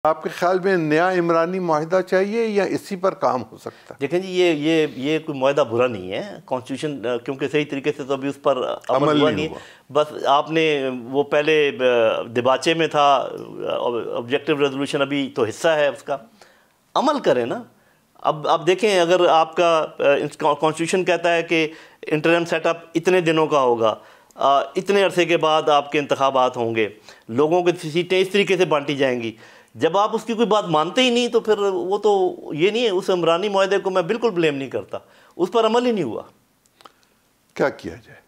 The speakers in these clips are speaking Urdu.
آپ کے خیال میں نیا عمرانی معاہدہ چاہیے یا اسی پر کام ہو سکتا ہے؟ دیکھیں جی یہ کوئی معاہدہ برا نہیں ہے، کانسٹیٹیوشن کیونکہ صحیح طریقے سے تو ابھی اس پر عمل ہوا نہیں ہے. بس آپ نے وہ پہلے دباچے میں تھا، آبجیکٹو ریزولوشن ابھی تو حصہ ہے اس کا، عمل کریں نا. اب آپ دیکھیں اگر آپ کا کانسٹیٹیوشن کہتا ہے کہ انٹرم سیٹ اپ اتنے دنوں کا ہوگا، اتنے عرصے کے بعد آپ کے انتخابات ہوں گے، لوگوں کی سیٹیں اس طریقے سے بانٹی جائیں گی. جب آپ اس کی کوئی بات مانتے ہی نہیں تو پھر وہ تو یہ نہیں ہے. اس عمرانی معاہدے کو میں بالکل بلیم نہیں کرتا، اس پر عمل ہی نہیں ہوا. کیا کیا جائے؟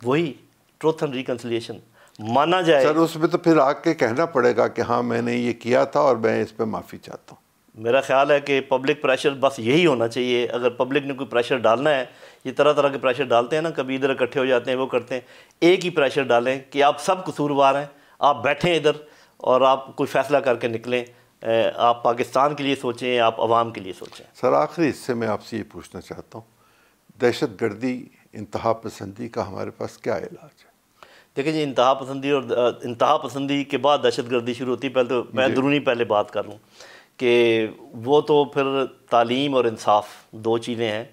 وہی ٹروتھ اینڈ ریکنسیلیشن مانا جائے. سر اس میں تو پھر آ کے کہنا پڑے گا کہ ہاں میں نے یہ کیا تھا اور میں اس پہ معافی چاہتا ہوں. میرا خیال ہے کہ پبلک پریشر بس یہی ہونا چاہیے. اگر پبلک نے کوئی پریشر ڈالنا ہے، یہ طرح طرح کے پریشر ڈالتے ہیں نا، کبھی ادھر اکٹھے ہو جاتے ہیں وہ کرتے ہیں. ایک ہی پریشر ڈالیں کہ آپ سب قصوروار ہیں، آپ بیٹھیں ادھر اور آپ کوئی فیصلہ کر کے نکلیں. آپ پاکستان کے لیے سوچیں، آپ عوام کے لیے سوچیں. سر آخری حصے میں آپ سے یہ پوچھنا چاہتا ہوں، دہشت گردی، انتہا پسندی کا ہمارے پاس کیا علاج ہے؟ دیکھیں جی، انتہا پسندی اور انتہا پسندی کے بعد دہشت گردی شروع ہوتی ہے. پہلے تو میں درونی پہلے بات کر لوں کہ وہ تو پھر تعلیم اور انصاف دو چیزیں ہیں،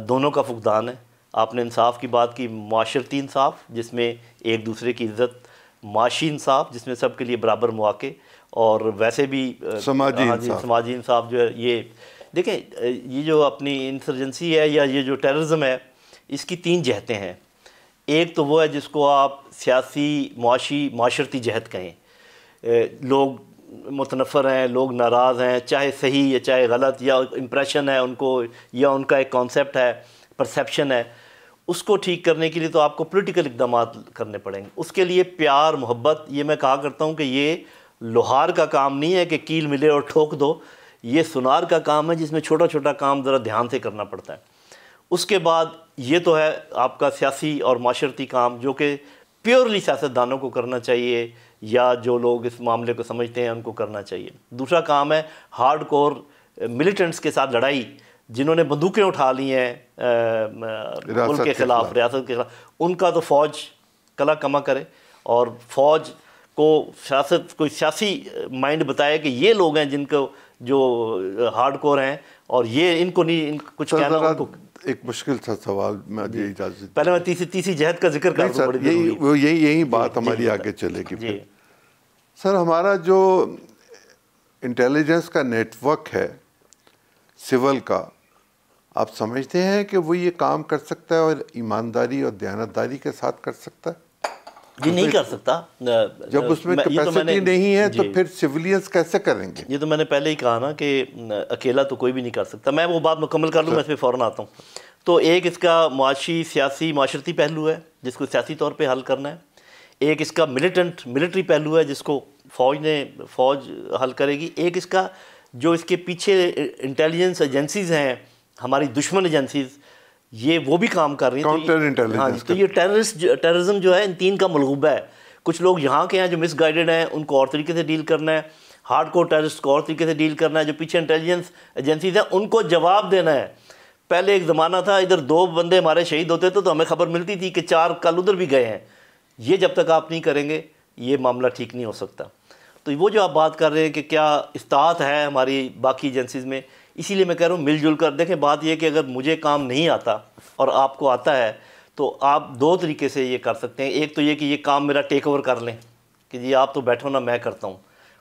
دونوں کا فقدان ہے. آپ نے انصاف کی بات کی، معاشرتی انصاف جس میں ایک دوسرے کی عزت، معاشی انصاف جس میں سب کے لیے برابر مواقع، اور ویسے بھی سماجی انصاف جو ہے. یہ دیکھیں یہ جو اپنی انسرجنسی ہے یا یہ جو ٹیررزم ہے، اس کی تین جہتیں ہیں. ایک تو وہ ہے جس کو آپ سیاسی، معاشی، معاشرتی جہت کہیں. لوگ متنفر ہیں، لوگ ناراض ہیں، چاہے صحیح یا چاہے غلط، یا امپریشن ہے ان کو یا ان کا ایک کانسیپٹ ہے، پرسیپشن ہے. اس کو ٹھیک کرنے کے لیے تو آپ کو پولیٹیکل اقدامات کرنے پڑیں گے. اس کے لیے پیار، محبت، یہ میں کہا کرتا ہوں کہ یہ لوہار کا کام نہیں ہے کہ کیل ملے اور ٹھوک دو. یہ سنار کا کام ہے جس میں چھوٹا چھوٹا کام ذرا دھیان سے کرنا پڑتا ہے. اس کے بعد یہ تو ہے آپ کا سیاسی اور معاشرتی کام جو کہ پیورلی سیاستدانوں کو کرنا چاہیے یا جو لوگ اس معاملے کو سمجھتے ہیں ان کو کرنا چاہیے. دوسرا کام ہے ہارڈ کور ملیٹنٹس کے ساتھ لڑائی، جنہوں نے بندوقیں اٹھا لی ہیں ملک کے خلاف، ریاست کے خلاف. ان کا تو فوج کلا کما کرے اور فوج کو کوئی سیاسی مائنڈ بتائے کہ یہ لوگ ہیں جن کو جو ہارڈ کور ہیں اور یہ ان کو نہیں کچھ کہنا. ان کو ایک مشکل تھا سوال، میں اجازت پہلے میں تیسری جہت کا ذکر کر دوں. یہی بات ہماری آگے چلے گی. سر ہمارا جو انٹیلیجنس کا نیٹ ورک ہے سول کا، آپ سمجھتے ہیں کہ وہ یہ کام کر سکتا ہے اور ایمانداری اور دیانتداری کے ساتھ کر سکتا ہے؟ جی نہیں کر سکتا. جب اس میں کیپیسٹی نہیں ہے تو پھر سیولینز کیسے کریں گے؟ یہ تو میں نے پہلے ہی کہا نا کہ اکیلا تو کوئی بھی نہیں کر سکتا. میں وہ بات مکمل کر لوں، میں اس پہ فوراً آتا ہوں. تو ایک اس کا معاشی، سیاسی، معاشرتی پہلو ہے جس کو سیاسی طور پہ حل کرنا ہے. ایک اس کا ملٹری پہلو ہے جس کو فوج حل کرے گی. ایک اس کا جو اس کے پیچھے انٹیلیجنس ایجنسیز ہیں، ہماری دشمن ایجنسیز، یہ وہ بھی کام کر رہی ہیں. ہاں جی، تو یہ ٹیررزم جو ہے ان تین کا ملغوبہ ہے. کچھ لوگ یہاں کے ہیں جو مس گائیڈڈ ہیں، ان کو اور طریقے سے ڈیل کرنا ہے. ہارڈ کور ٹیررسٹ کو اور طریقے سے ڈیل کرنا ہے. جو پیچھے انٹیلیجنس ایجنسیز ہیں ان کو جواب دینا ہے. پہلے ایک زمانہ تھا ادھر 2 بندے ہمارے شہید ہوتے تھے تو ہمیں خبر ملتی تھی کہ 4 کل ادھر بھی گئے ہیں. یہ جب تک آپ نہیں کریں گے یہ معاملہ ٹھیک نہیں ہو سکتا. تو وہ جو آپ بات کر رہے ہیں کہ کیا اطاعت ہے ہماری باقی ایجنسیز میں، اسی لیے میں کہہ رہا ہوں مل جل کر دیکھیں. بات یہ کہ اگر مجھے کام نہیں آتا اور آپ کو آتا ہے تو آپ 2 طریقے سے یہ کر سکتے ہیں. ایک تو یہ کہ یہ کام میرا ٹیک اوور کر لیں کہ جی آپ تو بیٹھو نا، میں کرتا ہوں،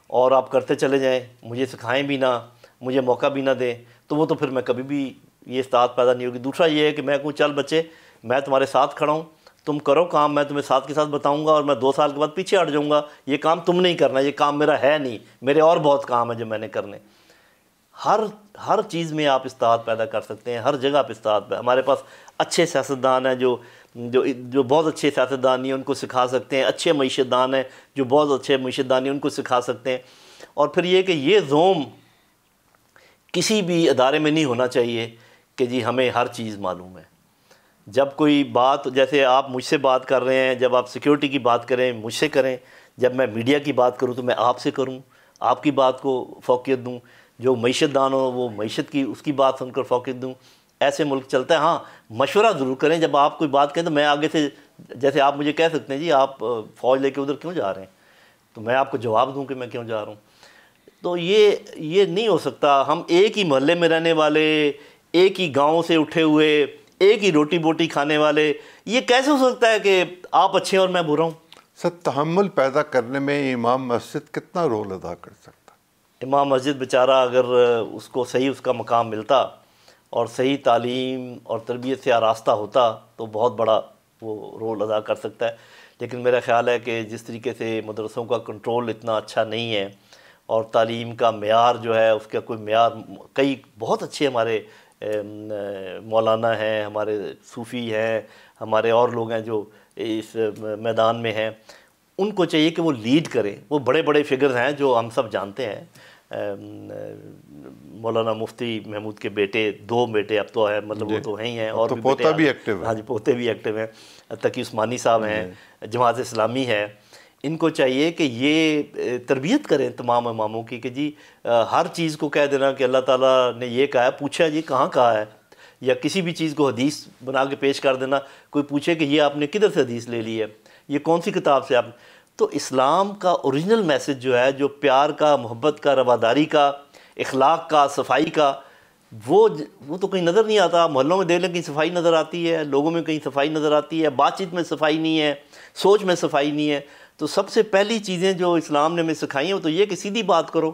اور آپ کرتے چلے جائیں، مجھے سکھائیں بھی نہ، مجھے موقع بھی نہ دیں. تو وہ تو پھر میں کبھی بھی یہ استعداد پیدا نہیں ہوگی. دوسرا یہ ہے کہ میں کہوں چل بچے میں تمہارے ساتھ کھڑا ہوں، تم کرو کام، میں تمہیں ساتھ کے ساتھ بتاؤں گا اور میں 2 سال کے بعد پیچھے ہٹ جاؤں گا. یہ کام تم نہیں کرنا، یہ کام میرا ہے نہیں، میرے اور بہت کام ہے جو میں نے کرنے. ہر چیز میں آپ استعداد پیدا کر سکتے ہیں، ہر جگہ پہ استعداد ہے. ہمارے پاس اچھے سیاستدان ہیں جو بہت اچھے سیاستدان نہیں ہیں ان کو سکھا سکتے ہیں. اچھے معیشت دان ہیں جو بہت اچھے معیشت دان ہیں ان کو سکھا سکتے ہیں. اور پھر یہ کہ یہ زوم کسی بھی ادارے میں نہیں ہونا چاہیے کہ جی ہمیں ہر چیز معلوم ہے. جب کوئی بات، جیسے آپ مجھ سے بات کر رہے ہیں، جب آپ سیکیورٹی کی بات کریں مجھ سے کریں، جب میں میڈیا کی بات کروں تو میں آپ سے کروں، آپ کی بات کو فوقیت دوں. جو معیشت دان ہو وہ معیشت کی اس کی بات سن کر فوقیت دوں. ایسے ملک چلتا ہے. ہاں مشورہ ضرور کریں. جب آپ کوئی بات کہیں تو میں آگے سے، جیسے آپ مجھے کہہ سکتے ہیں جی آپ فوج لے کے ادھر کیوں جا رہے ہیں، تو میں آپ کو جواب دوں کہ میں کیوں جا رہا ہوں. تو یہ نہیں ہو سکتا. ہم ایک ہی محلے میں رہنے والے، ایک ہی گاؤں سے اٹھے ہوئے، ایک ہی روٹی بوٹی کھانے والے، یہ کیسے ہو سکتا ہے کہ آپ اچھے اور میں برا ہوں؟ سر تحمل پیدا کرنے میں امام مسجد کتنا رول ادا کر سکتا؟ امام مسجد بیچارہ اگر اس کو صحیح اس کا مقام ملتا اور صحیح تعلیم اور تربیت سے آراستہ ہوتا تو بہت بڑا وہ رول ادا کر سکتا ہے. لیکن میرا خیال ہے کہ جس طریقے سے مدرسوں کا کنٹرول اتنا اچھا نہیں ہے اور تعلیم کا معیار جو ہے اس کا کوئی معیار، کئی بہت اچھے ہمارے مولانا ہیں، ہمارے صوفی ہیں، ہمارے اور لوگ ہیں جو اس میدان میں ہیں، ان کو چاہیے کہ وہ لیڈ کریں. وہ بڑے بڑے فگرز ہیں جو ہم سب جانتے ہیں. مولانا مفتی محمود کے بیٹے، 2 بیٹے اب تو ہے، مطلب وہ تو ہیں ہی ہیں، اور تو پوتا بھی ایکٹیو ہے. ہاں جی، پوتے بھی ایکٹیو ہیں. تقی عثمانی صاحب ہیں، جماعت اسلامی ہے. ان کو چاہیے کہ یہ تربیت کریں تمام اماموں کی کہ جی ہر چیز کو کہہ دینا کہ اللہ تعالیٰ نے یہ کہا ہے، پوچھا جی کہاں کہا ہے، یا کسی بھی چیز کو حدیث بنا کے پیش کر دینا. کوئی پوچھے کہ یہ آپ نے کدھر سے حدیث لے لی ہے، یہ کون سی کتاب سے آپ. تو اسلام کا اوریجنل میسج جو ہے، جو پیار کا، محبت کا، رواداری کا، اخلاق کا، صفائی کا، وہ تو کہیں نظر نہیں آتا. محلوں میں دیکھ لیں کہیں صفائی نظر آتی ہے، لوگوں میں کہیں صفائی نظر آتی ہے، بات چیت میں صفائی نہیں ہے، سوچ میں صفائی نہیں ہے. تو سب سے پہلی چیزیں جو اسلام نے ہمیں سکھائی ہیں وہ تو یہ کہ سیدھی بات کرو،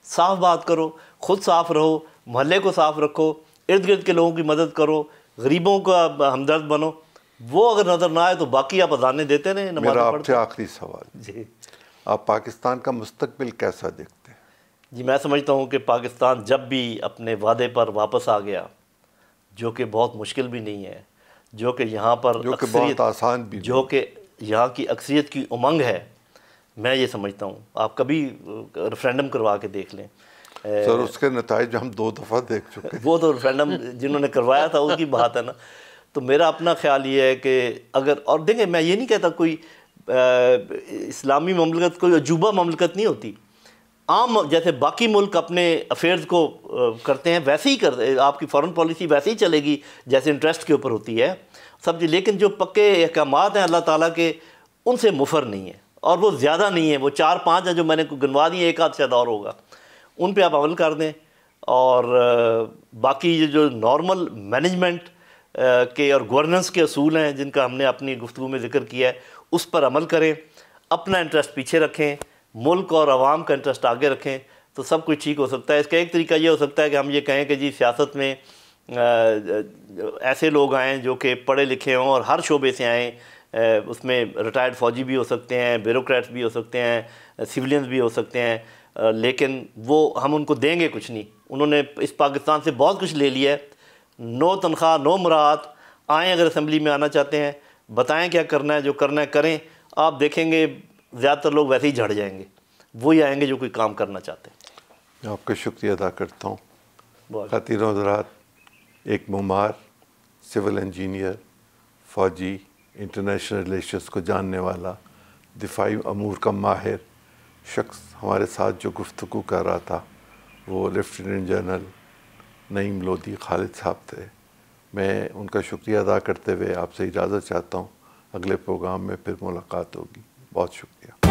صاف بات کرو، خود صاف رہو، محلے کو صاف رکھو، ارد گرد کے لوگوں کی مدد کرو، غریبوں کا ہمدرد بنو. وہ اگر نظر نہ آئے تو باقی آپ اذانیں دیتے رہیں، نمازیں پڑھتے. میرا آپ سے آخری سوال، جی، آپ پاکستان کا مستقبل کیسا دیکھتے ہیں؟ جی میں سمجھتا ہوں کہ پاکستان جب بھی اپنے وعدے پر واپس آ گیا، جو کہ بہت مشکل بھی نہیں ہے، جو کہ یہاں پر جو کہ بہت آسان بھی، جو کہ یہاں کی اکثریت کی امنگ ہے، میں یہ سمجھتا ہوں. آپ کبھی ریفرینڈم کروا کے دیکھ لیں. سر اس کے نتائج ہم 2 دفعہ دیکھ چکے ہیں. وہ تو ریفرینڈم جنہوں نے کروایا تھا اس کی بات ہے نا. تو میرا اپنا خیال یہ ہے کہ اگر، اور دیکھیں میں یہ نہیں کہتا کوئی اسلامی مملکت کوئی عجوبہ مملکت نہیں ہوتی. عام جیسے باقی ملک اپنے افیئرز کو کرتے ہیں ویسے ہی کرتے، آپ کی فارن پالیسی ویسے ہی چلے گی جیسے انٹرسٹ کے اوپر ہوتی ہے سب. لیکن جو پکے احکامات ہیں اللہ تعالیٰ کے، ان سے مفر نہیں ہے، اور وہ زیادہ نہیں ہیں. وہ 4-5 ہیں جو میں نے گنوا دی ہیں، ایک آدھ شاید اور ہوگا. ان پہ آپ عمل کر دیں، اور باقی یہ جو نارمل مینجمنٹ کے اور گورننس کے اصول ہیں جن کا ہم نے اپنی گفتگو میں ذکر کیا ہے، اس پر عمل کریں. اپنا انٹرسٹ پیچھے رکھیں، ملک اور عوام کا انٹرسٹ آگے رکھیں، تو سب کچھ ٹھیک ہو سکتا ہے. اس کا ایک طریقہ یہ ہو سکتا ہے کہ ہم یہ کہیں کہ جی سیاست میں ایسے لوگ آئیں جو کہ پڑھے لکھے ہوں اور ہر شعبے سے آئیں. اس میں ریٹائرڈ فوجی بھی ہو سکتے ہیں، بیوروکریٹس بھی ہو سکتے ہیں، سولینز بھی ہو سکتے ہیں. لیکن وہ ہم ان کو دیں گے کچھ نہیں. انہوں نے اس پاکستان سے بہت کچھ لے لیا ہے. نو تنخواہ، نو مراعات. آئیں اگر اسمبلی میں آنا چاہتے ہیں، بتائیں کیا کرنا ہے، جو کرنا ہے کریں. آپ دیکھیں گے زیادہ تر لوگ ویسے ہی جھڑ جائیں گے، وہی آئیں گے جو کوئی کام کرنا چاہتے ہیں. میں آپ کا شکریہ ادا کرتا ہوں. بہت خاتون حضرات، ایک معمار، سول انجینئر، فوجی، انٹرنیشنل ریلیشنز کو جاننے والا، دفاعی امور کا ماہر شخص ہمارے ساتھ جو گفتگو کر رہا تھا، وہ لیفٹیننٹ جنرل نعیم لودھی خالد صاحب تھے. میں ان کا شکریہ ادا کرتے ہوئے آپ سے اجازت چاہتا ہوں. اگلے پروگرام میں پھر ملاقات ہوگی. بہت شکریہ.